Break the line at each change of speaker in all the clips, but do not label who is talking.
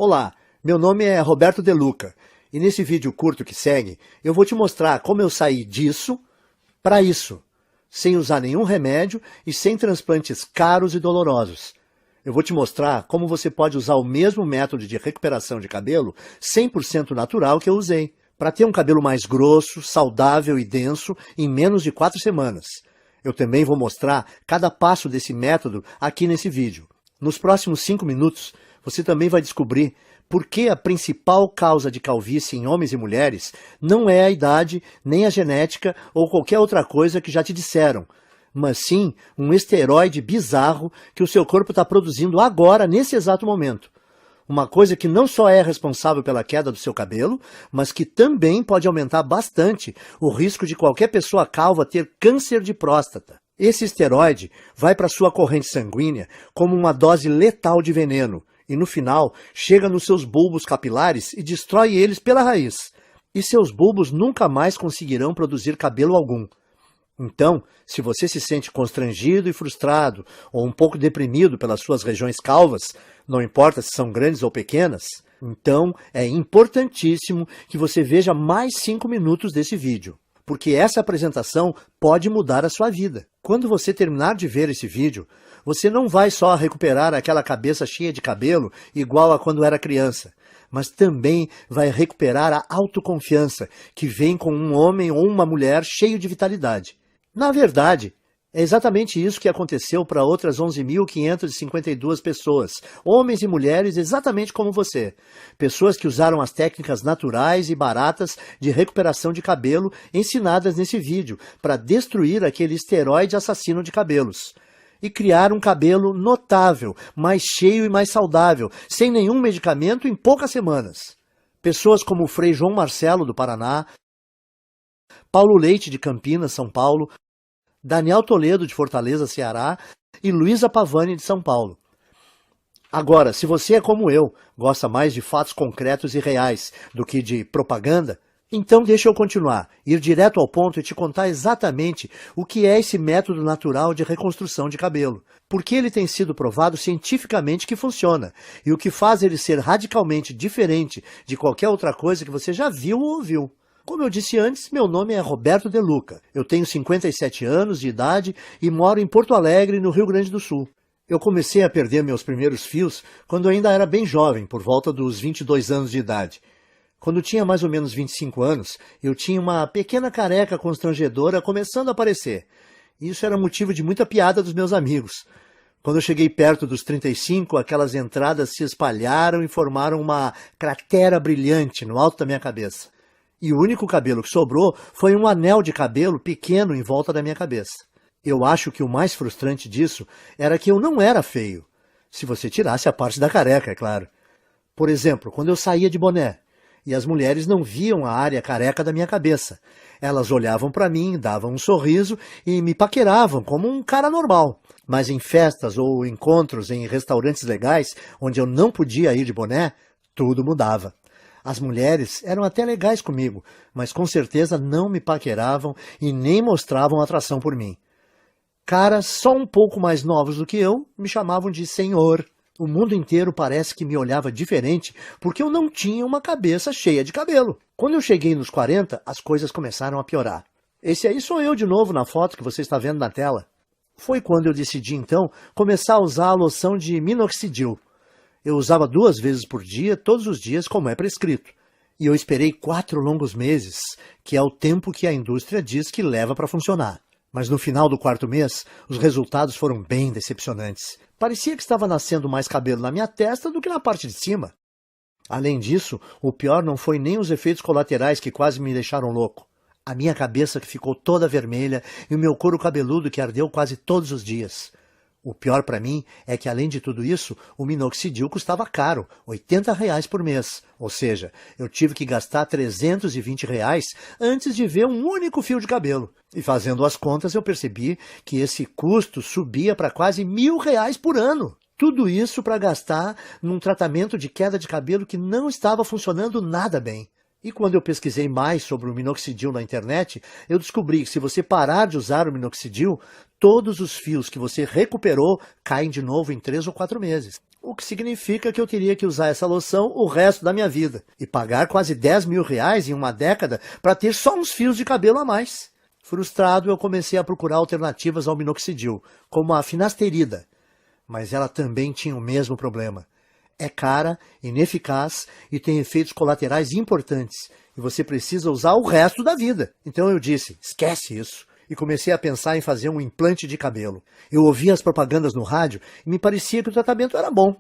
Olá, meu nome é Roberto De Luca e nesse vídeo curto que segue eu vou te mostrar como eu saí disso para isso, sem usar nenhum remédio e sem transplantes caros e dolorosos. Eu vou te mostrar como você pode usar o mesmo método de recuperação de cabelo 100% natural que eu usei, para ter um cabelo mais grosso, saudável e denso em menos de 4 semanas. Eu também vou mostrar cada passo desse método aqui nesse vídeo. Nos próximos 5 minutos, você também vai descobrir por que a principal causa de calvície em homens e mulheres não é a idade, nem a genética ou qualquer outra coisa que já te disseram, mas sim um esteroide bizarro que o seu corpo está produzindo agora, nesse exato momento. Uma coisa que não só é responsável pela queda do seu cabelo, mas que também pode aumentar bastante o risco de qualquer pessoa calva ter câncer de próstata. Esse esteroide vai para sua corrente sanguínea como uma dose letal de veneno e no final chega nos seus bulbos capilares e destrói eles pela raiz. E seus bulbos nunca mais conseguirão produzir cabelo algum. Então, se você se sente constrangido e frustrado ou um pouco deprimido pelas suas regiões calvas, não importa se são grandes ou pequenas, então é importantíssimo que você veja mais 5 minutos desse vídeo, porque essa apresentação pode mudar a sua vida. Quando você terminar de ver esse vídeo, você não vai só recuperar aquela cabeça cheia de cabelo igual a quando era criança, mas também vai recuperar a autoconfiança que vem com um homem ou uma mulher cheio de vitalidade. Na verdade, é exatamente isso que aconteceu para outras 11.552 pessoas, homens e mulheres exatamente como você. Pessoas que usaram as técnicas naturais e baratas de recuperação de cabelo ensinadas nesse vídeo para destruir aquele esteroide assassino de cabelos. E criar um cabelo notável, mais cheio e mais saudável, sem nenhum medicamento em poucas semanas. Pessoas como o Frei João Marcelo, do Paraná, Paulo Leite, de Campinas, São Paulo, Daniel Toledo, de Fortaleza, Ceará, e Luísa Pavani, de São Paulo. Agora, se você é como eu, gosta mais de fatos concretos e reais do que de propaganda, então deixa eu continuar, ir direto ao ponto e te contar exatamente o que é esse método natural de reconstrução de cabelo. Porque ele tem sido provado cientificamente que funciona, e o que faz ele ser radicalmente diferente de qualquer outra coisa que você já viu ou ouviu. Como eu disse antes, meu nome é Roberto De Luca. Eu tenho 57 anos de idade e moro em Porto Alegre, no Rio Grande do Sul. Eu comecei a perder meus primeiros fios quando eu ainda era bem jovem, por volta dos 22 anos de idade. Quando tinha mais ou menos 25 anos, eu tinha uma pequena careca constrangedora começando a aparecer. Isso era motivo de muita piada dos meus amigos. Quando eu cheguei perto dos 35, aquelas entradas se espalharam e formaram uma cratera brilhante no alto da minha cabeça. E o único cabelo que sobrou foi um anel de cabelo pequeno em volta da minha cabeça. Eu acho que o mais frustrante disso era que eu não era feio. Se você tirasse a parte da careca, é claro. Por exemplo, quando eu saía de boné, e as mulheres não viam a área careca da minha cabeça. Elas olhavam para mim, davam um sorriso e me paqueravam como um cara normal. Mas em festas ou encontros em restaurantes legais, onde eu não podia ir de boné, tudo mudava. As mulheres eram até legais comigo, mas com certeza não me paqueravam e nem mostravam atração por mim. Caras só um pouco mais novos do que eu me chamavam de senhor. O mundo inteiro parece que me olhava diferente porque eu não tinha uma cabeça cheia de cabelo. Quando eu cheguei nos 40, as coisas começaram a piorar. Esse aí sou eu de novo na foto que você está vendo na tela. Foi quando eu decidi então começar a usar a loção de minoxidil. Eu usava 2 vezes por dia, todos os dias, como é prescrito. E eu esperei 4 longos meses, que é o tempo que a indústria diz que leva para funcionar. Mas no final do 4º mês, os resultados foram bem decepcionantes. Parecia que estava nascendo mais cabelo na minha testa do que na parte de cima. Além disso, o pior não foi nem os efeitos colaterais que quase me deixaram louco. A minha cabeça que ficou toda vermelha e o meu couro cabeludo que ardeu quase todos os dias. O pior para mim é que, além de tudo isso, o minoxidil custava caro, R$80 por mês. Ou seja, eu tive que gastar R$320 antes de ver um único fio de cabelo. E fazendo as contas, eu percebi que esse custo subia para quase R$1.000 por ano. Tudo isso para gastar num tratamento de queda de cabelo que não estava funcionando nada bem. E quando eu pesquisei mais sobre o minoxidil na internet, eu descobri que se você parar de usar o minoxidil, todos os fios que você recuperou caem de novo em 3 ou 4 meses. o que significa que eu teria que usar essa loção o resto da minha vida e pagar quase 10 mil reais em uma década para ter só uns fios de cabelo a mais. Frustrado, eu comecei a procurar alternativas ao minoxidil, como a finasterida, mas ela também tinha o mesmo problema. É cara, ineficaz e tem efeitos colaterais importantes, e você precisa usar o resto da vida. Então eu disse, esquece isso, e comecei a pensar em fazer um implante de cabelo. Eu ouvia as propagandas no rádio e me parecia que o tratamento era bom.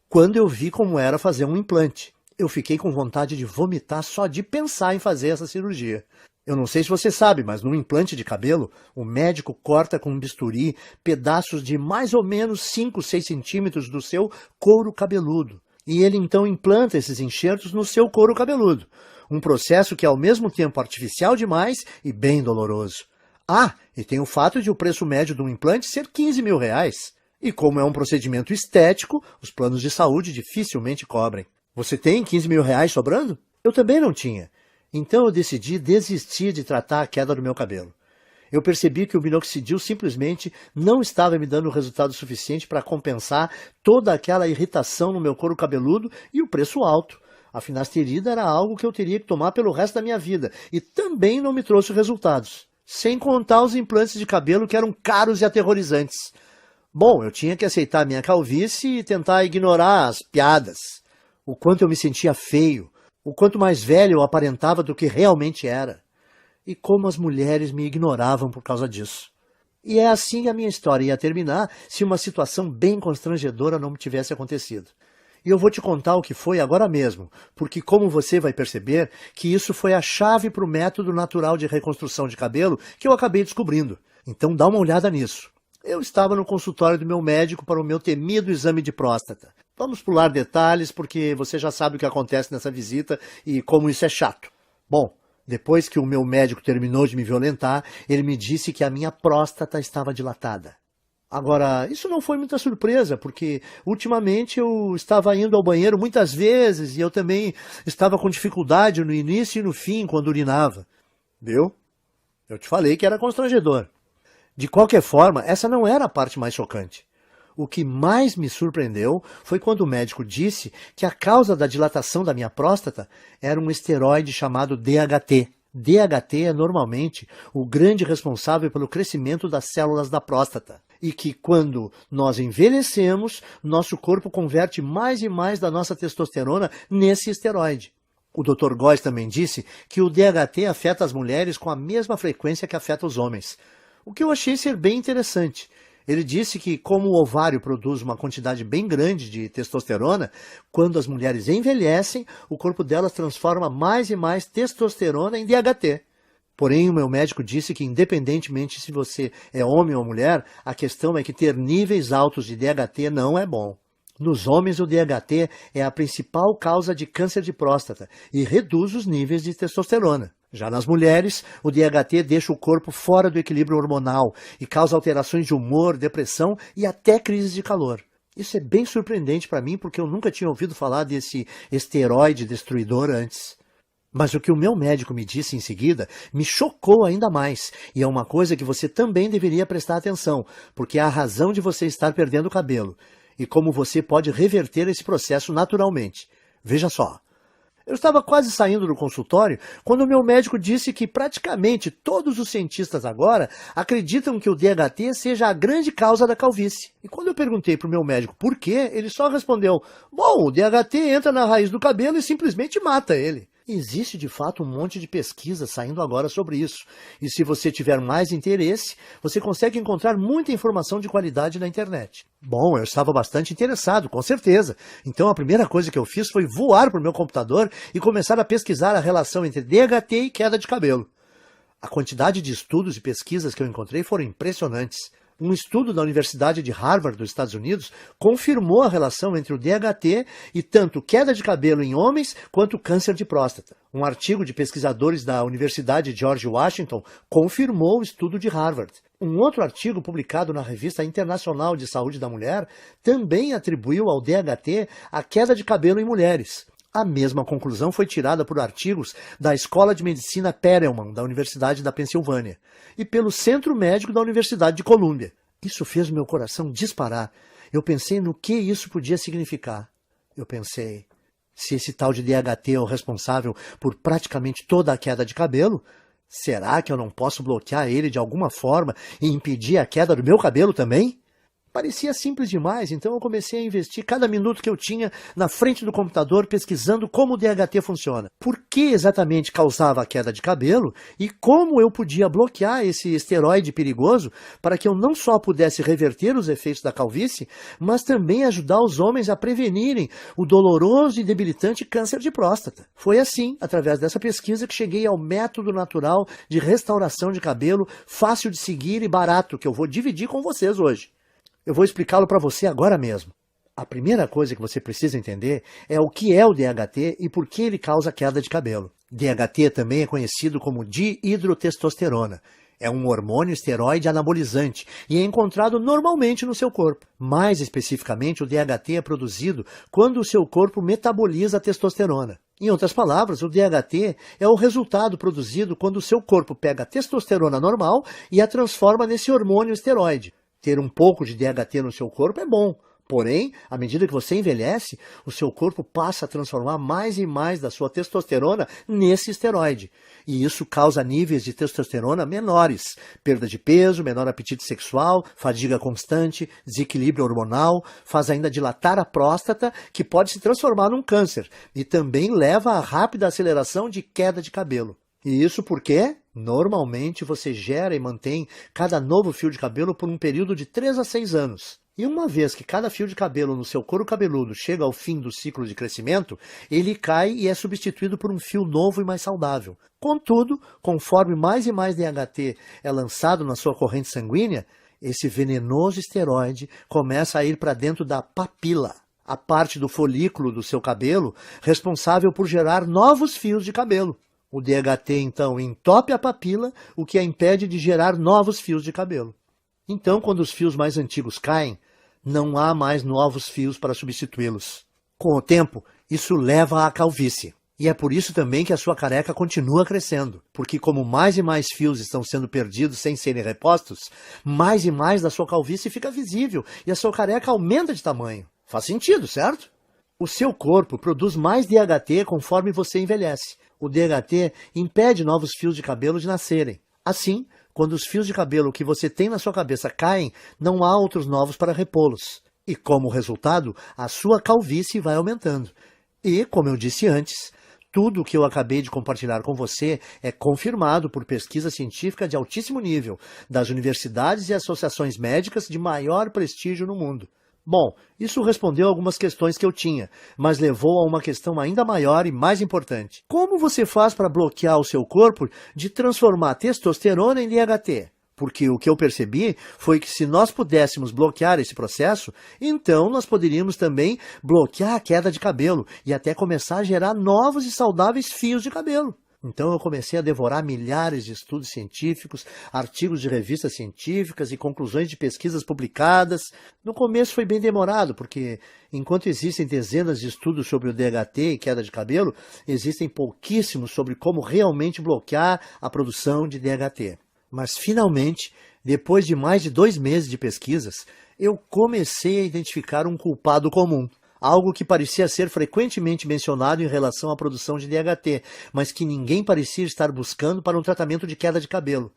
Quando eu vi como era fazer um implante, eu fiquei com vontade de vomitar só de pensar em fazer essa cirurgia. Eu não sei se você sabe, mas no implante de cabelo, o médico corta com um bisturi pedaços de mais ou menos 5, 6 centímetros do seu couro cabeludo. E ele então implanta esses enxertos no seu couro cabeludo. Um processo que é ao mesmo tempo artificial demais e bem doloroso. Ah, e tem o fato de o preço médio de um implante ser 15 mil reais. E como é um procedimento estético, os planos de saúde dificilmente cobrem. Você tem 15 mil reais sobrando? Eu também não tinha. Então eu decidi desistir de tratar a queda do meu cabelo. Eu percebi que o minoxidil simplesmente não estava me dando resultado suficiente para compensar toda aquela irritação no meu couro cabeludo e o preço alto. A finasterida era algo que eu teria que tomar pelo resto da minha vida e também não me trouxe resultados. Sem contar os implantes de cabelo que eram caros e aterrorizantes. Bom, eu tinha que aceitar minha calvície e tentar ignorar as piadas. O quanto eu me sentia feio. O quanto mais velho eu aparentava do que realmente era. E como as mulheres me ignoravam por causa disso. E é assim que a minha história ia terminar se uma situação bem constrangedora não me tivesse acontecido. E eu vou te contar o que foi agora mesmo, porque como você vai perceber, que isso foi a chave para o método natural de reconstrução de cabelo que eu acabei descobrindo. Então dá uma olhada nisso. Eu estava no consultório do meu médico para o meu temido exame de próstata. Vamos pular detalhes, porque você já sabe o que acontece nessa visita e como isso é chato. Bom, depois que o meu médico terminou de me violentar, ele me disse que a minha próstata estava dilatada. Agora, isso não foi muita surpresa, porque ultimamente eu estava indo ao banheiro muitas vezes e eu também estava com dificuldade no início e no fim quando urinava. Viu? Eu te falei que era constrangedor. De qualquer forma, essa não era a parte mais chocante. O que mais me surpreendeu foi quando o médico disse que a causa da dilatação da minha próstata era um esteroide chamado DHT. DHT é normalmente o grande responsável pelo crescimento das células da próstata. E que quando nós envelhecemos, nosso corpo converte mais e mais da nossa testosterona nesse esteroide. O Dr. Góes também disse que o DHT afeta as mulheres com a mesma frequência que afeta os homens. O que eu achei ser bem interessante. Ele disse que, como o ovário produz uma quantidade bem grande de testosterona, quando as mulheres envelhecem, o corpo delas transforma mais e mais testosterona em DHT. Porém, o meu médico disse que, independentemente se você é homem ou mulher, a questão é que ter níveis altos de DHT não é bom. Nos homens, o DHT é a principal causa de câncer de próstata e reduz os níveis de testosterona. Já nas mulheres, o DHT deixa o corpo fora do equilíbrio hormonal e causa alterações de humor, depressão e até crises de calor. Isso é bem surpreendente para mim porque eu nunca tinha ouvido falar desse esteroide destruidor antes. Mas o que o meu médico me disse em seguida me chocou ainda mais, e é uma coisa que você também deveria prestar atenção, porque é a razão de você estar perdendo o cabelo, e como você pode reverter esse processo naturalmente. Veja só. Eu estava quase saindo do consultório quando o meu médico disse que praticamente todos os cientistas agora acreditam que o DHT seja a grande causa da calvície. E quando eu perguntei para o meu médico por quê, ele só respondeu, bom, o DHT entra na raiz do cabelo e simplesmente mata ele. Existe de fato um monte de pesquisa saindo agora sobre isso. E se você tiver mais interesse, você consegue encontrar muita informação de qualidade na internet. Bom, eu estava bastante interessado, com certeza. Então a primeira coisa que eu fiz foi voar para o meu computador e começar a pesquisar a relação entre DHT e queda de cabelo. A quantidade de estudos e pesquisas que eu encontrei foram impressionantes. Um estudo da Universidade de Harvard, dos Estados Unidos, confirmou a relação entre o DHT e tanto queda de cabelo em homens quanto câncer de próstata. Um artigo de pesquisadores da Universidade George Washington confirmou o estudo de Harvard. Um outro artigo publicado na Revista Internacional de Saúde da Mulher também atribuiu ao DHT a queda de cabelo em mulheres. A mesma conclusão foi tirada por artigos da Escola de Medicina Perelman, da Universidade da Pensilvânia, e pelo Centro Médico da Universidade de Colômbia. Isso fez meu coração disparar. eu pensei no que isso podia significar. Eu pensei, se esse tal de DHT é o responsável por praticamente toda a queda de cabelo, será que eu não posso bloquear ele de alguma forma e impedir a queda do meu cabelo também? Parecia simples demais, então eu comecei a investir cada minuto que eu tinha na frente do computador pesquisando como o DHT funciona. Por que exatamente causava a queda de cabelo e como eu podia bloquear esse esteroide perigoso para que eu não só pudesse reverter os efeitos da calvície, mas também ajudar os homens a prevenirem o doloroso e debilitante câncer de próstata. Foi assim, através dessa pesquisa, que cheguei ao método natural de restauração de cabelo, fácil de seguir e barato, que eu vou dividir com vocês hoje. Eu vou explicá-lo para você agora mesmo. A primeira coisa que você precisa entender é o que é o DHT e por que ele causa queda de cabelo. DHT também é conhecido como dihidrotestosterona. É um hormônio esteroide anabolizante e é encontrado normalmente no seu corpo. Mais especificamente, o DHT é produzido quando o seu corpo metaboliza a testosterona. Em outras palavras, o DHT é o resultado produzido quando o seu corpo pega a testosterona normal e a transforma nesse hormônio esteroide. Ter um pouco de DHT no seu corpo é bom, porém, à medida que você envelhece, o seu corpo passa a transformar mais e mais da sua testosterona nesse esteroide. E isso causa níveis de testosterona menores, perda de peso, menor apetite sexual, fadiga constante, desequilíbrio hormonal, faz ainda dilatar a próstata, que pode se transformar num câncer, e também leva a rápida aceleração de queda de cabelo. E isso porque, normalmente, você gera e mantém cada novo fio de cabelo por um período de 3 a 6 anos. E uma vez que cada fio de cabelo no seu couro cabeludo chega ao fim do ciclo de crescimento, ele cai e é substituído por um fio novo e mais saudável. Contudo, conforme mais e mais DHT é lançado na sua corrente sanguínea, esse venenoso esteroide começa a ir para dentro da papila, a parte do folículo do seu cabelo responsável por gerar novos fios de cabelo. O DHT, então, entope a papila, o que a impede de gerar novos fios de cabelo. Então, quando os fios mais antigos caem, não há mais novos fios para substituí-los. Com o tempo, isso leva à calvície. E é por isso também que a sua careca continua crescendo, porque como mais e mais fios estão sendo perdidos sem serem repostos, mais e mais da sua calvície fica visível e a sua careca aumenta de tamanho. Faz sentido, certo? O seu corpo produz mais DHT conforme você envelhece. O DHT impede novos fios de cabelo de nascerem. Assim, quando os fios de cabelo que você tem na sua cabeça caem, não há outros novos para repô-los. E como resultado, a sua calvície vai aumentando. E, como eu disse antes, tudo o que eu acabei de compartilhar com você é confirmado por pesquisa científica de altíssimo nível, das universidades e associações médicas de maior prestígio no mundo. Bom, isso respondeu algumas questões que eu tinha, mas levou a uma questão ainda maior e mais importante. Como você faz para bloquear o seu corpo de transformar testosterona em DHT? Porque o que eu percebi foi que se nós pudéssemos bloquear esse processo, então nós poderíamos também bloquear a queda de cabelo e até começar a gerar novos e saudáveis fios de cabelo. Então eu comecei a devorar milhares de estudos científicos, artigos de revistas científicas e conclusões de pesquisas publicadas. No começo foi bem demorado, porque enquanto existem dezenas de estudos sobre o DHT e queda de cabelo, existem pouquíssimos sobre como realmente bloquear a produção de DHT. Mas finalmente, depois de mais de 2 meses de pesquisas, eu comecei a identificar um culpado comum. Algo que parecia ser frequentemente mencionado em relação à produção de DHT, mas que ninguém parecia estar buscando para um tratamento de queda de cabelo.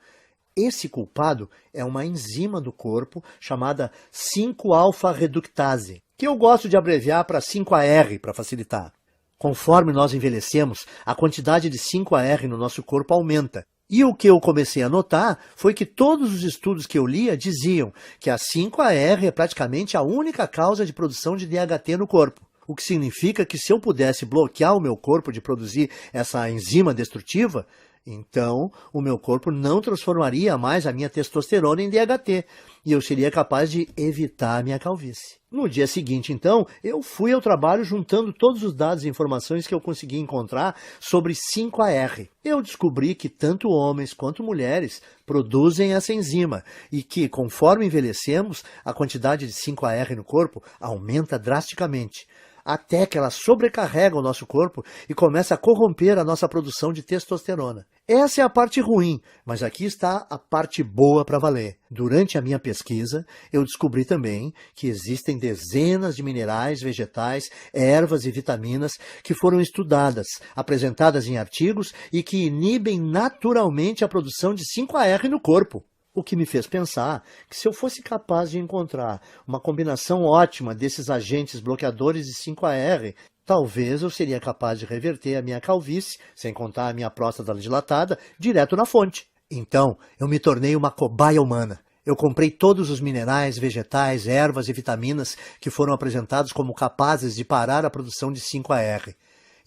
Esse culpado é uma enzima do corpo chamada 5-alfa-reductase, que eu gosto de abreviar para 5-AR para facilitar. Conforme nós envelhecemos, a quantidade de 5-AR no nosso corpo aumenta. E o que eu comecei a notar foi que todos os estudos que eu lia diziam que a 5-AR é praticamente a única causa de produção de DHT no corpo. O que significa que se eu pudesse bloquear o meu corpo de produzir essa enzima destrutiva, então o meu corpo não transformaria mais a minha testosterona em DHT e eu seria capaz de evitar a minha calvície. No dia seguinte, então, eu fui ao trabalho juntando todos os dados e informações que eu consegui encontrar sobre 5-AR. Eu descobri que tanto homens quanto mulheres produzem essa enzima e que, conforme envelhecemos, a quantidade de 5-AR no corpo aumenta drasticamente, até que ela sobrecarrega o nosso corpo e começa a corromper a nossa produção de testosterona. Essa é a parte ruim, mas aqui está a parte boa para valer. Durante a minha pesquisa, eu descobri também que existem dezenas de minerais, vegetais, ervas e vitaminas que foram estudadas, apresentadas em artigos e que inibem naturalmente a produção de 5-AR no corpo. O que me fez pensar que se eu fosse capaz de encontrar uma combinação ótima desses agentes bloqueadores de 5-AR, talvez eu seria capaz de reverter a minha calvície, sem contar a minha próstata dilatada, direto na fonte. Então, eu me tornei uma cobaia humana. Eu comprei todos os minerais, vegetais, ervas e vitaminas que foram apresentados como capazes de parar a produção de 5-AR.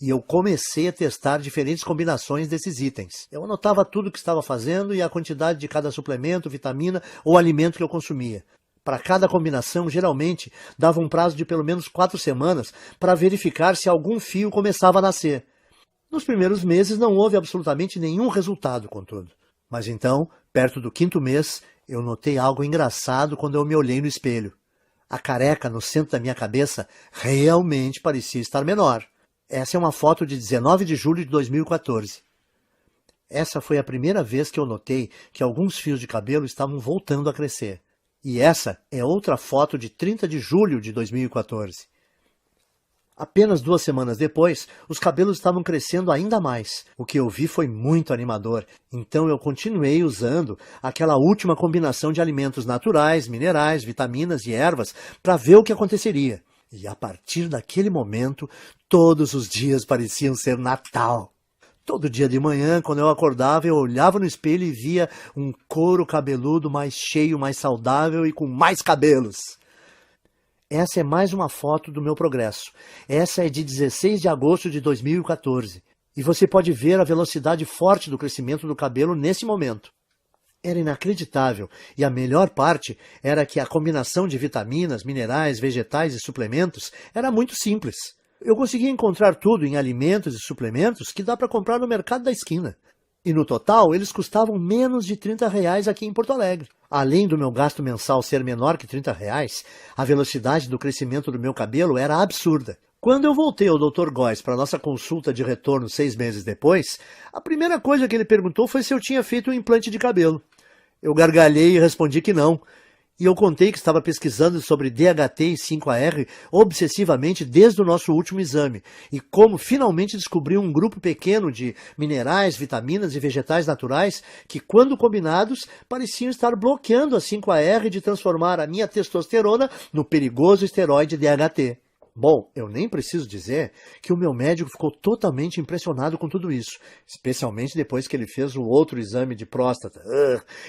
E eu comecei a testar diferentes combinações desses itens. Eu anotava tudo o que estava fazendo e a quantidade de cada suplemento, vitamina ou alimento que eu consumia. Para cada combinação, geralmente, dava um prazo de pelo menos 4 semanas para verificar se algum fio começava a nascer. Nos primeiros meses não houve absolutamente nenhum resultado, contudo. Mas então, perto do 5º mês, eu notei algo engraçado quando eu me olhei no espelho. A careca no centro da minha cabeça realmente parecia estar menor. Essa é uma foto de 19 de julho de 2014. Essa foi a primeira vez que eu notei que alguns fios de cabelo estavam voltando a crescer. E essa é outra foto de 30 de julho de 2014. Apenas 2 semanas depois, os cabelos estavam crescendo ainda mais. O que eu vi foi muito animador, então eu continuei usando aquela última combinação de alimentos naturais, minerais, vitaminas e ervas para ver o que aconteceria. E a partir daquele momento, todos os dias pareciam ser Natal. Todo dia de manhã, quando eu acordava, eu olhava no espelho e via um couro cabeludo mais cheio, mais saudável e com mais cabelos. Essa é mais uma foto do meu progresso. Essa é de 16 de agosto de 2014. E você pode ver a velocidade forte do crescimento do cabelo nesse momento. Era inacreditável, e a melhor parte era que a combinação de vitaminas, minerais, vegetais e suplementos era muito simples. Eu conseguia encontrar tudo em alimentos e suplementos que dá para comprar no mercado da esquina. E no total, eles custavam menos de R$30 aqui em Porto Alegre. Além do meu gasto mensal ser menor que R$30, a velocidade do crescimento do meu cabelo era absurda. Quando eu voltei ao Dr. Góes para nossa consulta de retorno 6 meses depois, a primeira coisa que ele perguntou foi se eu tinha feito um implante de cabelo. Eu gargalhei e respondi que não. E eu contei que estava pesquisando sobre DHT e 5-AR obsessivamente desde o nosso último exame, e como finalmente descobri um grupo pequeno de minerais, vitaminas e vegetais naturais que, quando combinados, pareciam estar bloqueando a 5-AR de transformar a minha testosterona no perigoso esteroide DHT. Bom, eu nem preciso dizer que o meu médico ficou totalmente impressionado com tudo isso, especialmente depois que ele fez o outro exame de próstata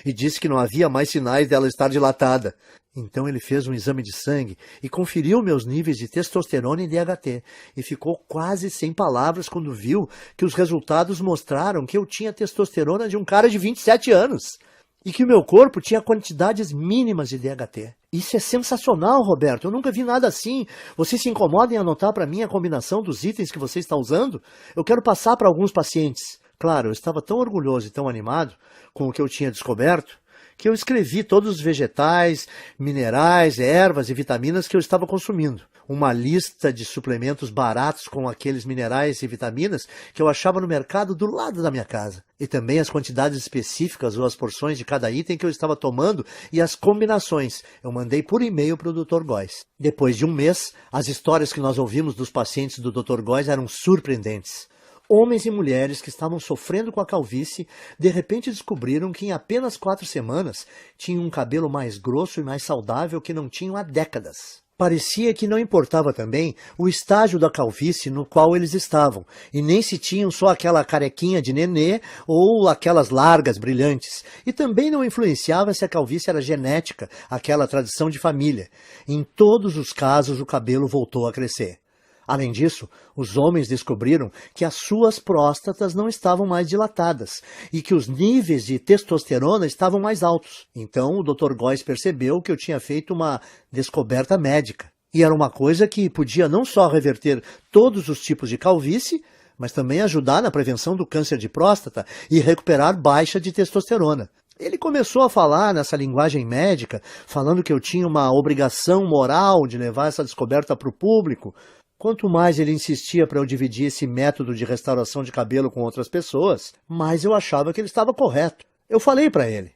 e disse que não havia mais sinais dela estar dilatada. Então ele fez um exame de sangue e conferiu meus níveis de testosterona e DHT e ficou quase sem palavras quando viu que os resultados mostraram que eu tinha testosterona de um cara de 27 anos. E que o meu corpo tinha quantidades mínimas de DHT. Isso é sensacional, Roberto. Eu nunca vi nada assim. Você se incomoda em anotar para mim a combinação dos itens que você está usando? Eu quero passar para alguns pacientes. Claro, eu estava tão orgulhoso e tão animado com o que eu tinha descoberto, que eu escrevi todos os vegetais, minerais, ervas e vitaminas que eu estava consumindo. Uma lista de suplementos baratos com aqueles minerais e vitaminas que eu achava no mercado do lado da minha casa. E também as quantidades específicas ou as porções de cada item que eu estava tomando e as combinações. Eu mandei por e-mail para o Dr. Góes. Depois de um mês, as histórias que nós ouvimos dos pacientes do Dr. Góes eram surpreendentes. Homens e mulheres que estavam sofrendo com a calvície, de repente descobriram que em apenas 4 semanas tinham um cabelo mais grosso e mais saudável que não tinham há décadas. Parecia que não importava também o estágio da calvície no qual eles estavam, e nem se tinham só aquela carequinha de nenê ou aquelas largas brilhantes. E também não influenciava se a calvície era genética, aquela tradição de família. Em todos os casos o cabelo voltou a crescer. Além disso, os homens descobriram que as suas próstatas não estavam mais dilatadas e que os níveis de testosterona estavam mais altos. Então o Dr. Góes percebeu que eu tinha feito uma descoberta médica. E era uma coisa que podia não só reverter todos os tipos de calvície, mas também ajudar na prevenção do câncer de próstata e recuperar baixa de testosterona. Ele começou a falar nessa linguagem médica, falando que eu tinha uma obrigação moral de levar essa descoberta para o público. Quanto mais ele insistia para eu dividir esse método de restauração de cabelo com outras pessoas, mais eu achava que ele estava correto. Eu falei para ele: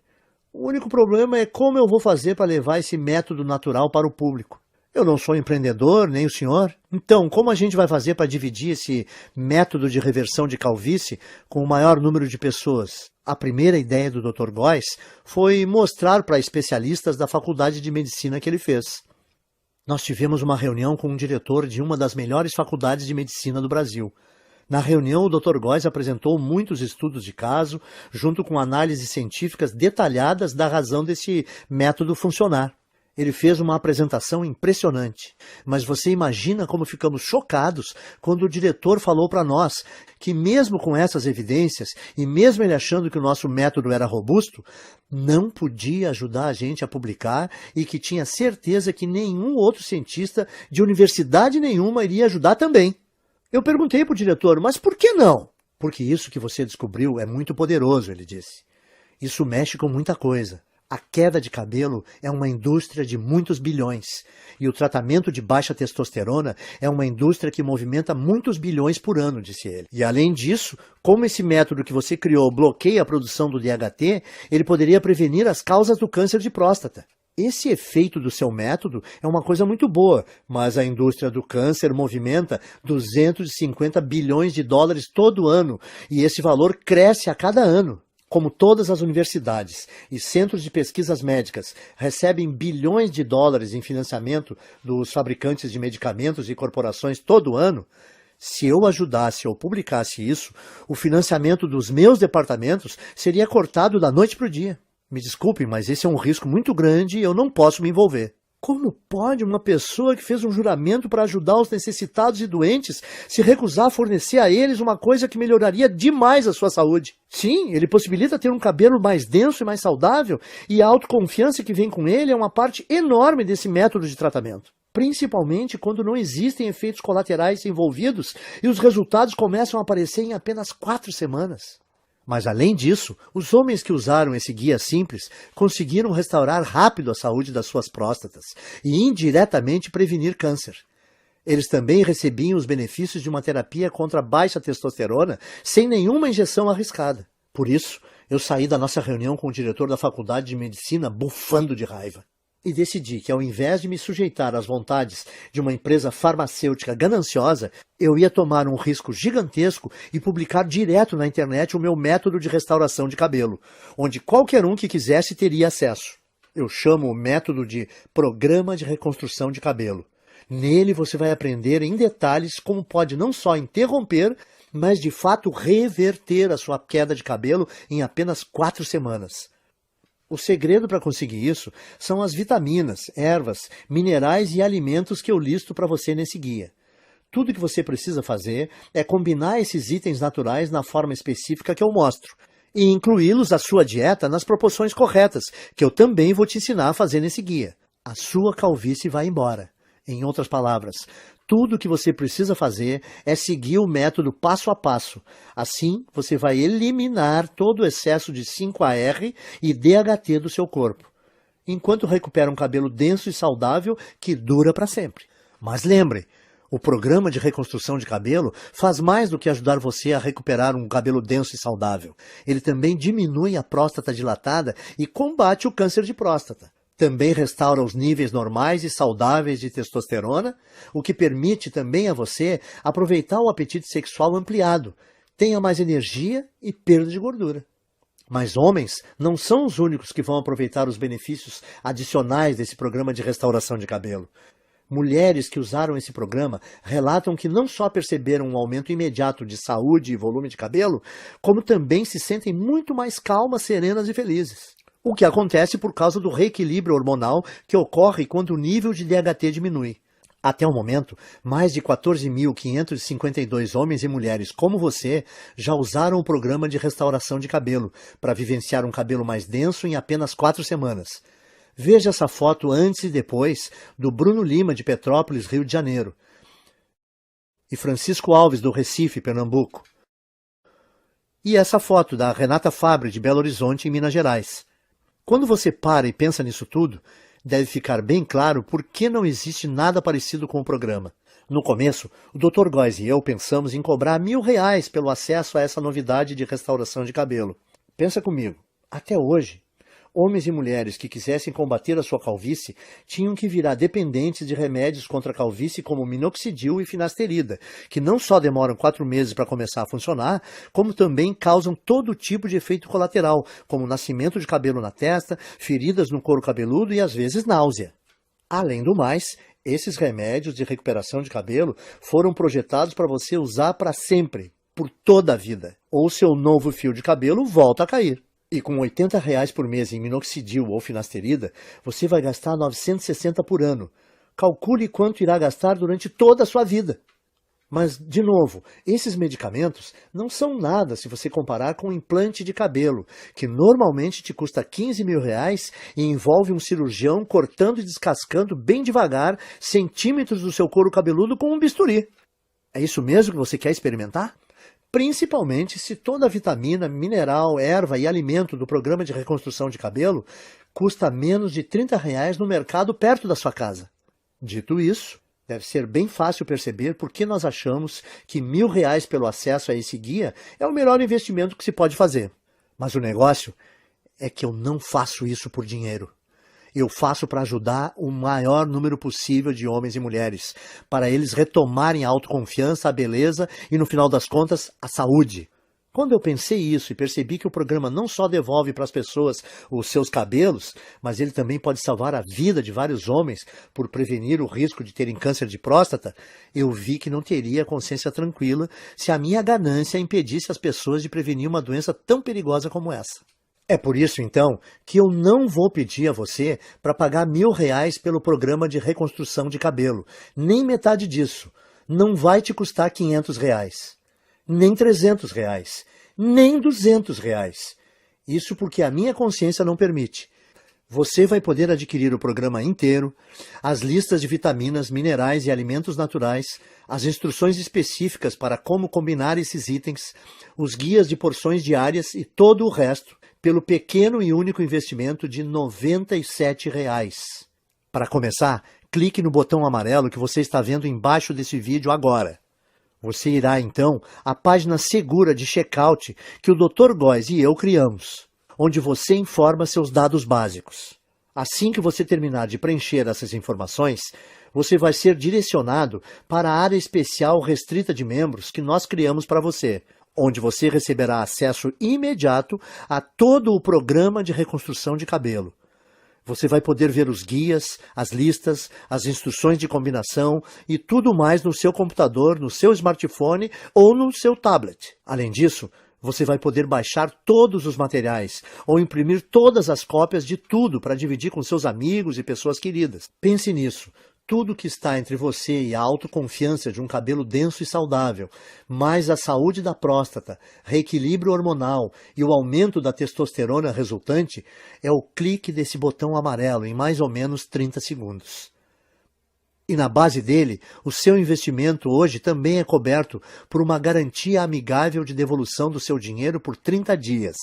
o único problema é como eu vou fazer para levar esse método natural para o público. Eu não sou empreendedor, nem o senhor. Então, como a gente vai fazer para dividir esse método de reversão de calvície com o maior número de pessoas? A primeira ideia do Dr. Góes foi mostrar para especialistas da faculdade de medicina que ele fez. Nós tivemos uma reunião com um diretor de uma das melhores faculdades de medicina do Brasil. Na reunião, o Dr. Góes apresentou muitos estudos de caso, junto com análises científicas detalhadas da razão desse método funcionar. Ele fez uma apresentação impressionante, mas você imagina como ficamos chocados quando o diretor falou para nós que mesmo com essas evidências, e mesmo ele achando que o nosso método era robusto, não podia ajudar a gente a publicar e que tinha certeza que nenhum outro cientista de universidade nenhuma iria ajudar também. Eu perguntei para o diretor: mas por que não? Porque isso que você descobriu é muito poderoso, ele disse. Isso mexe com muita coisa. A queda de cabelo é uma indústria de muitos bilhões, e o tratamento de baixa testosterona é uma indústria que movimenta muitos bilhões por ano, disse ele. E além disso, como esse método que você criou bloqueia a produção do DHT, ele poderia prevenir as causas do câncer de próstata. Esse efeito do seu método é uma coisa muito boa, mas a indústria do câncer movimenta 250 bilhões de dólares todo ano, e esse valor cresce a cada ano. Como todas as universidades e centros de pesquisas médicas recebem bilhões de dólares em financiamento dos fabricantes de medicamentos e corporações todo ano, se eu ajudasse ou publicasse isso, o financiamento dos meus departamentos seria cortado da noite para o dia. Me desculpem, mas esse é um risco muito grande e eu não posso me envolver. Como pode uma pessoa que fez um juramento para ajudar os necessitados e doentes se recusar a fornecer a eles uma coisa que melhoraria demais a sua saúde? Sim, ele possibilita ter um cabelo mais denso e mais saudável, e a autoconfiança que vem com ele é uma parte enorme desse método de tratamento. Principalmente quando não existem efeitos colaterais envolvidos e os resultados começam a aparecer em apenas 4 semanas. Mas além disso, os homens que usaram esse guia simples conseguiram restaurar rápido a saúde das suas próstatas e indiretamente prevenir câncer. Eles também recebiam os benefícios de uma terapia contra a baixa testosterona sem nenhuma injeção arriscada. Por isso, eu saí da nossa reunião com o diretor da faculdade de medicina bufando de raiva. E decidi que, ao invés de me sujeitar às vontades de uma empresa farmacêutica gananciosa, eu ia tomar um risco gigantesco e publicar direto na internet o meu método de restauração de cabelo, onde qualquer um que quisesse teria acesso. Eu chamo o método de Programa de Reconstrução de Cabelo. Nele você vai aprender em detalhes como pode não só interromper, mas de fato reverter a sua queda de cabelo em apenas 4 semanas. O segredo para conseguir isso são as vitaminas, ervas, minerais e alimentos que eu listo para você nesse guia. Tudo que você precisa fazer é combinar esses itens naturais na forma específica que eu mostro e incluí-los à sua dieta nas proporções corretas, que eu também vou te ensinar a fazer nesse guia. A sua calvície vai embora. Em outras palavras, tudo o que você precisa fazer é seguir o método passo a passo. Assim, você vai eliminar todo o excesso de 5-AR e DHT do seu corpo, enquanto recupera um cabelo denso e saudável que dura para sempre. Mas lembre, o programa de reconstrução de cabelo faz mais do que ajudar você a recuperar um cabelo denso e saudável. Ele também diminui a próstata dilatada e combate o câncer de próstata. Também restaura os níveis normais e saudáveis de testosterona, o que permite também a você aproveitar o apetite sexual ampliado, tenha mais energia e perda de gordura. Mas homens não são os únicos que vão aproveitar os benefícios adicionais desse programa de restauração de cabelo. Mulheres que usaram esse programa relatam que não só perceberam um aumento imediato de saúde e volume de cabelo, como também se sentem muito mais calmas, serenas e felizes. O que acontece por causa do reequilíbrio hormonal que ocorre quando o nível de DHT diminui. Até o momento, mais de 14.552 homens e mulheres como você já usaram o programa de restauração de cabelo para vivenciar um cabelo mais denso em apenas 4 semanas. Veja essa foto antes e depois do Bruno Lima, de Petrópolis, Rio de Janeiro, e Francisco Alves, do Recife, Pernambuco. E essa foto da Renata Fabre, de Belo Horizonte, em Minas Gerais. Quando você para e pensa nisso tudo, deve ficar bem claro por que não existe nada parecido com o programa. No começo, o Dr. Góes e eu pensamos em cobrar R$ 1.000 pelo acesso a essa novidade de restauração de cabelo. Pensa comigo, até hoje, homens e mulheres que quisessem combater a sua calvície tinham que virar dependentes de remédios contra a calvície como minoxidil e finasterida, que não só demoram 4 meses para começar a funcionar, como também causam todo tipo de efeito colateral, como nascimento de cabelo na testa, feridas no couro cabeludo e às vezes náusea. Além do mais, esses remédios de recuperação de cabelo foram projetados para você usar para sempre, por toda a vida, ou seu novo fio de cabelo volta a cair. E com R$ 80 por mês em minoxidil ou finasterida, você vai gastar 960 por ano. Calcule quanto irá gastar durante toda a sua vida. Mas, de novo, esses medicamentos não são nada se você comparar com um implante de cabelo, que normalmente te custa R$ 15.000 e envolve um cirurgião cortando e descascando bem devagar centímetros do seu couro cabeludo com um bisturi. É isso mesmo que você quer experimentar? Principalmente se toda a vitamina, mineral, erva e alimento do programa de reconstrução de cabelo custa menos de R$ 30 no mercado perto da sua casa. Dito isso, deve ser bem fácil perceber por que nós achamos que R$ 1.000 pelo acesso a esse guia é o melhor investimento que se pode fazer. Mas o negócio é que eu não faço isso por dinheiro. Eu faço para ajudar o maior número possível de homens e mulheres, para eles retomarem a autoconfiança, a beleza e, no final das contas, a saúde. Quando eu pensei isso e percebi que o programa não só devolve para as pessoas os seus cabelos, mas ele também pode salvar a vida de vários homens por prevenir o risco de terem câncer de próstata, eu vi que não teria consciência tranquila se a minha ganância impedisse as pessoas de prevenir uma doença tão perigosa como essa. É por isso, então, que eu não vou pedir a você para pagar R$ 1.000 pelo programa de reconstrução de cabelo. Nem metade disso. Não vai te custar R$ 500. Nem R$ 300. Nem R$ 200. Isso porque a minha consciência não permite. Você vai poder adquirir o programa inteiro, as listas de vitaminas, minerais e alimentos naturais, as instruções específicas para como combinar esses itens, os guias de porções diárias e todo o resto, pelo pequeno e único investimento de R$ 97. Para começar, clique no botão amarelo que você está vendo embaixo desse vídeo agora. Você irá, então, à página segura de checkout que o Dr. Góes e eu criamos, onde você informa seus dados básicos. Assim que você terminar de preencher essas informações, você vai ser direcionado para a área especial restrita de membros que nós criamos para você, onde você receberá acesso imediato a todo o programa de reconstrução de cabelo. Você vai poder ver os guias, as listas, as instruções de combinação e tudo mais no seu computador, no seu smartphone ou no seu tablet. Além disso, você vai poder baixar todos os materiais ou imprimir todas as cópias de tudo para dividir com seus amigos e pessoas queridas. Pense nisso. Tudo que está entre você e a autoconfiança de um cabelo denso e saudável, mais a saúde da próstata, reequilíbrio hormonal e o aumento da testosterona resultante, é o clique desse botão amarelo em mais ou menos 30 segundos. E na base dele, o seu investimento hoje também é coberto por uma garantia amigável de devolução do seu dinheiro por 30 dias.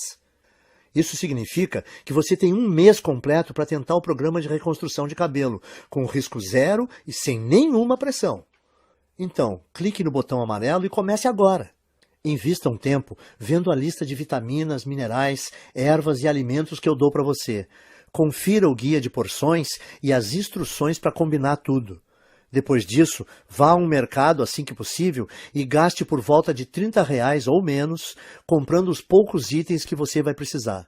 Isso significa que você tem 1 mês completo para tentar o programa de reconstrução de cabelo, com risco zero e sem nenhuma pressão. Então, clique no botão amarelo e comece agora. Invista um tempo vendo a lista de vitaminas, minerais, ervas e alimentos que eu dou para você. Confira o guia de porções e as instruções para combinar tudo. Depois disso, vá a um mercado assim que possível e gaste por volta de R$ 30 ou menos, comprando os poucos itens que você vai precisar.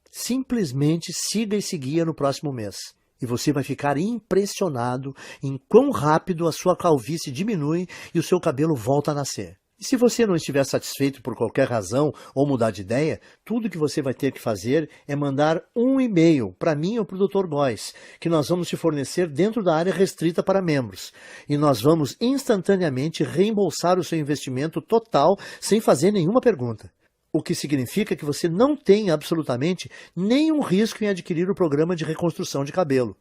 Simplesmente siga esse guia no próximo mês. E você vai ficar impressionado em quão rápido a sua calvície diminui e o seu cabelo volta a nascer. E se você não estiver satisfeito por qualquer razão ou mudar de ideia, tudo que você vai ter que fazer é mandar um e-mail para mim ou para o Dr. Góes, que nós vamos te fornecer dentro da área restrita para membros. E nós vamos instantaneamente reembolsar o seu investimento total sem fazer nenhuma pergunta. O que significa que você não tem absolutamente nenhum risco em adquirir o programa de reconstrução de cabelo.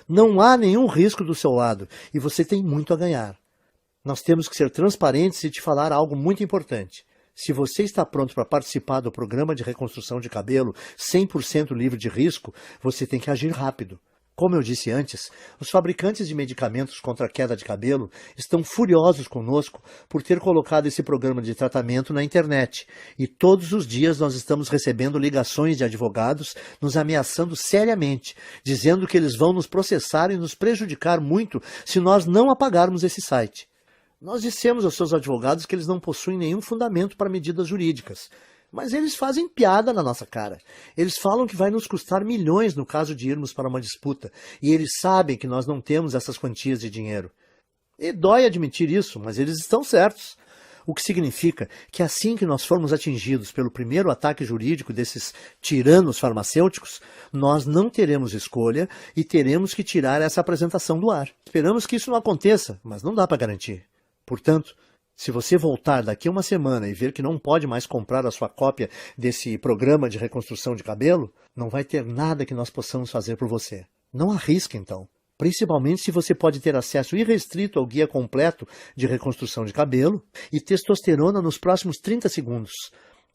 Não há nenhum risco do seu lado e você tem muito a ganhar. Nós temos que ser transparentes e te falar algo muito importante. Se você está pronto para participar do programa de reconstrução de cabelo 100% livre de risco, você tem que agir rápido. Como eu disse antes, os fabricantes de medicamentos contra a queda de cabelo estão furiosos conosco por ter colocado esse programa de tratamento na internet. E todos os dias nós estamos recebendo ligações de advogados nos ameaçando seriamente, dizendo que eles vão nos processar e nos prejudicar muito se nós não apagarmos esse site. Nós dissemos aos seus advogados que eles não possuem nenhum fundamento para medidas jurídicas. Mas eles fazem piada na nossa cara. Eles falam que vai nos custar milhões no caso de irmos para uma disputa. E eles sabem que nós não temos essas quantias de dinheiro. E dói admitir isso, mas eles estão certos. O que significa que assim que nós formos atingidos pelo primeiro ataque jurídico desses tiranos farmacêuticos, nós não teremos escolha e teremos que tirar essa apresentação do ar. Esperamos que isso não aconteça, mas não dá para garantir. Portanto, se você voltar daqui a uma semana e ver que não pode mais comprar a sua cópia desse programa de reconstrução de cabelo, não vai ter nada que nós possamos fazer por você. Não arrisque, então. Principalmente se você pode ter acesso irrestrito ao guia completo de reconstrução de cabelo e testosterona nos próximos 30 segundos.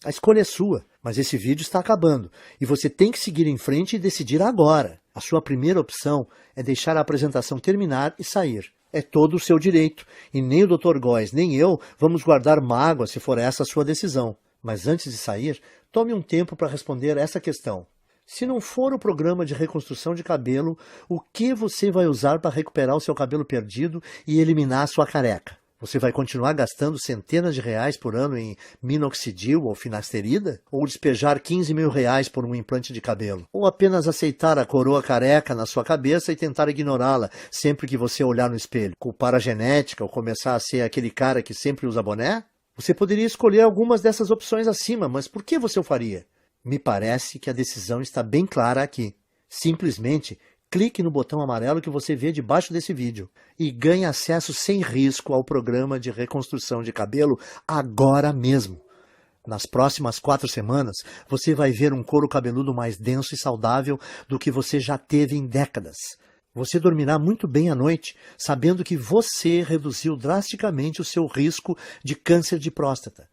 A escolha é sua, mas esse vídeo está acabando e você tem que seguir em frente e decidir agora. A sua primeira opção é deixar a apresentação terminar e sair. É todo o seu direito, e nem o Dr. Góes nem eu vamos guardar mágoa se for essa a sua decisão. Mas antes de sair, tome um tempo para responder essa questão. Se não for o programa de reconstrução de cabelo, o que você vai usar para recuperar o seu cabelo perdido e eliminar a sua careca? Você vai continuar gastando centenas de reais por ano em minoxidil ou finasterida? Ou despejar 15 mil reais por um implante de cabelo? Ou apenas aceitar a coroa careca na sua cabeça e tentar ignorá-la sempre que você olhar no espelho? Culpar a genética ou começar a ser aquele cara que sempre usa boné? Você poderia escolher algumas dessas opções acima, mas por que você o faria? Me parece que a decisão está bem clara aqui. Simplesmente clique no botão amarelo que você vê debaixo desse vídeo e ganhe acesso sem risco ao programa de reconstrução de cabelo agora mesmo. Nas próximas 4 semanas, você vai ver um couro cabeludo mais denso e saudável do que você já teve em décadas. Você dormirá muito bem à noite, sabendo que você reduziu drasticamente o seu risco de câncer de próstata.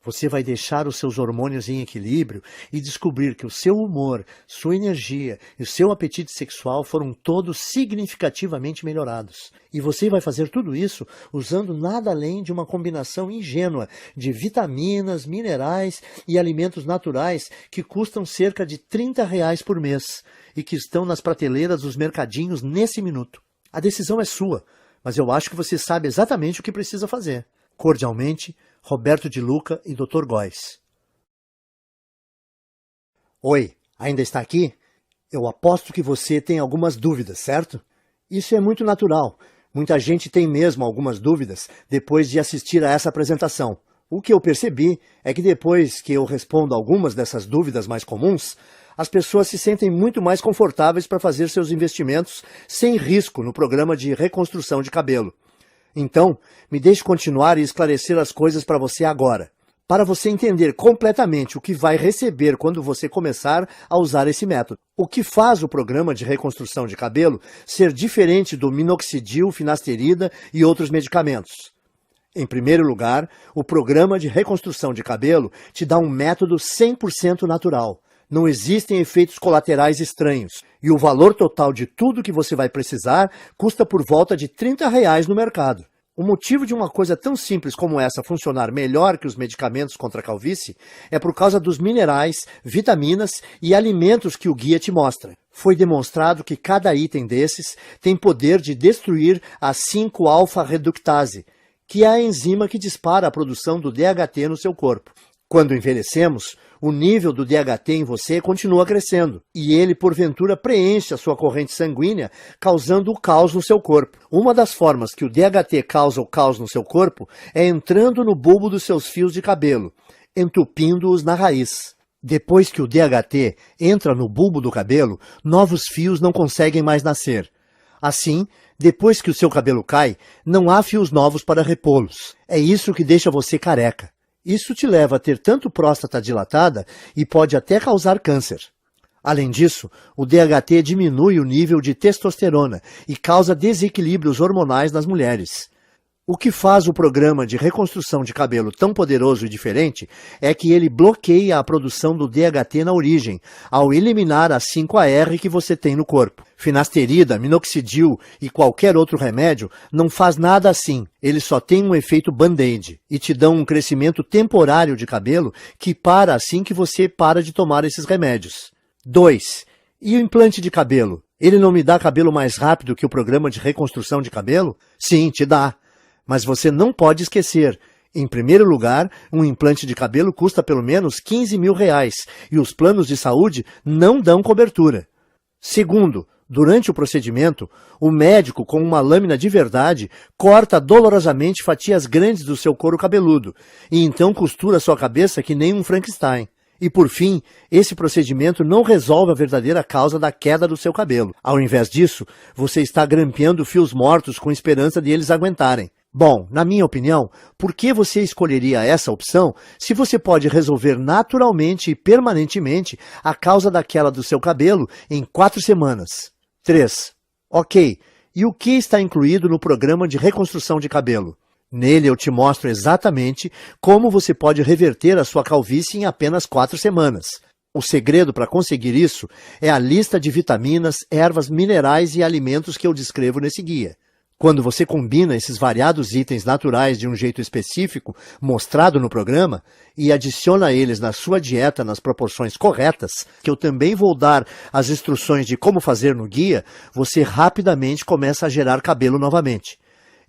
Você vai deixar os seus hormônios em equilíbrio e descobrir que o seu humor, sua energia e o seu apetite sexual foram todos significativamente melhorados. E você vai fazer tudo isso usando nada além de uma combinação ingênua de vitaminas, minerais e alimentos naturais que custam cerca de R$30 por mês e que estão nas prateleiras dos mercadinhos nesse minuto. A decisão é sua, mas eu acho que você sabe exatamente o que precisa fazer. Cordialmente, Roberto de Luca e Dr. Góes. Oi, ainda está aqui? Eu aposto que você tem algumas dúvidas, certo? Isso é muito natural. Muita gente tem mesmo algumas dúvidas depois de assistir a essa apresentação. O que eu percebi é que depois que eu respondo algumas dessas dúvidas mais comuns, as pessoas se sentem muito mais confortáveis para fazer seus investimentos sem risco no programa de reconstrução de cabelo. Então, me deixe continuar e esclarecer as coisas para você agora, para você entender completamente o que vai receber quando você começar a usar esse método. O que faz o programa de reconstrução de cabelo ser diferente do minoxidil, finasterida e outros medicamentos? Em primeiro lugar, o programa de reconstrução de cabelo te dá um método 100% natural. Não existem efeitos colaterais estranhos. E o valor total de tudo que você vai precisar custa por volta de R$30 no mercado. O motivo de uma coisa tão simples como essa funcionar melhor que os medicamentos contra a calvície é por causa dos minerais, vitaminas e alimentos que o guia te mostra. Foi demonstrado que cada item desses tem poder de destruir a 5-alfa-reductase, que é a enzima que dispara a produção do DHT no seu corpo. Quando envelhecemos, o nível do DHT em você continua crescendo, e ele, porventura, preenche a sua corrente sanguínea, causando o caos no seu corpo. Uma das formas que o DHT causa o caos no seu corpo é entrando no bulbo dos seus fios de cabelo, entupindo-os na raiz. Depois que o DHT entra no bulbo do cabelo, novos fios não conseguem mais nascer. Assim, depois que o seu cabelo cai, não há fios novos para repô-los. É isso que deixa você careca. Isso te leva a ter tanto próstata dilatada e pode até causar câncer. Além disso, o DHT diminui o nível de testosterona e causa desequilíbrios hormonais nas mulheres. O que faz o programa de reconstrução de cabelo tão poderoso e diferente é que ele bloqueia a produção do DHT na origem, ao eliminar a 5-AR que você tem no corpo. Finasterida, minoxidil e qualquer outro remédio não faz nada assim, ele só tem um efeito band-aid e te dão um crescimento temporário de cabelo que para assim que você para de tomar esses remédios. 2. E o implante de cabelo? Ele não me dá cabelo mais rápido que o programa de reconstrução de cabelo? Sim, te dá. Mas você não pode esquecer, em primeiro lugar, um implante de cabelo custa pelo menos R$15 mil e os planos de saúde não dão cobertura. Segundo, durante o procedimento, o médico, com uma lâmina de verdade, corta dolorosamente fatias grandes do seu couro cabeludo e então costura sua cabeça que nem um Frankenstein. E por fim, esse procedimento não resolve a verdadeira causa da queda do seu cabelo. Ao invés disso, você está grampeando fios mortos com esperança de eles aguentarem. Bom, na minha opinião, por que você escolheria essa opção se você pode resolver naturalmente e permanentemente a causa da queda do seu cabelo em 4 semanas? 3. Ok, e o que está incluído no programa de reconstrução de cabelo? Nele eu te mostro exatamente como você pode reverter a sua calvície em apenas 4 semanas. O segredo para conseguir isso é a lista de vitaminas, ervas, minerais e alimentos que eu descrevo nesse guia. Quando você combina esses variados itens naturais de um jeito específico, mostrado no programa, e adiciona eles na sua dieta nas proporções corretas, que eu também vou dar as instruções de como fazer no guia, você rapidamente começa a gerar cabelo novamente.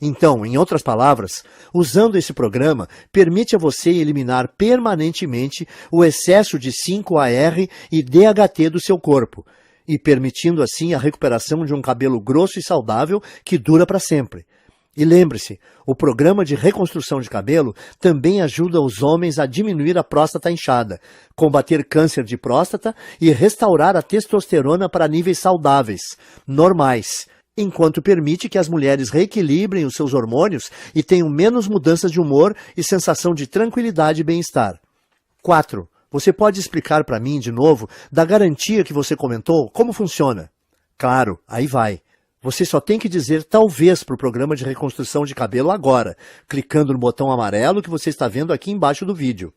Então, em outras palavras, usando esse programa, permite a você eliminar permanentemente o excesso de 5-AR e DHT do seu corpo, e permitindo assim a recuperação de um cabelo grosso e saudável que dura para sempre. E lembre-se, o programa de reconstrução de cabelo também ajuda os homens a diminuir a próstata inchada, combater câncer de próstata e restaurar a testosterona para níveis saudáveis, normais, enquanto permite que as mulheres reequilibrem os seus hormônios e tenham menos mudanças de humor e sensação de tranquilidade e bem-estar. 4. Você pode explicar para mim, de novo, da garantia que você comentou, como funciona? Claro, aí vai. Você só tem que dizer talvez para o programa de reconstrução de cabelo agora, clicando no botão amarelo que você está vendo aqui embaixo do vídeo.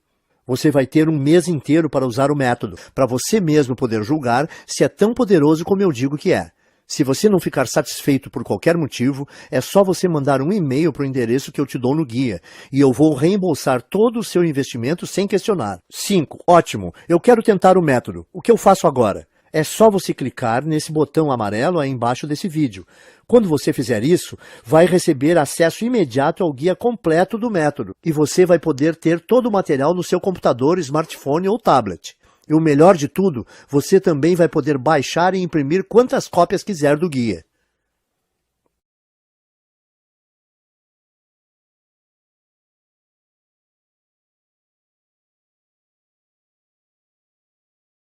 Você vai ter um mês inteiro para usar o método, para você mesmo poder julgar se é tão poderoso como eu digo que é. Se você não ficar satisfeito por qualquer motivo, é só você mandar um e-mail para o endereço que eu te dou no guia, e eu vou reembolsar todo o seu investimento sem questionar. 5. Ótimo, eu quero tentar o método. O que eu faço agora? É só você clicar nesse botão amarelo aí embaixo desse vídeo. Quando você fizer isso, vai receber acesso imediato ao guia completo do método, e você vai poder ter todo o material no seu computador, smartphone ou tablet. E o melhor de tudo, você também vai poder baixar e imprimir quantas cópias quiser do guia.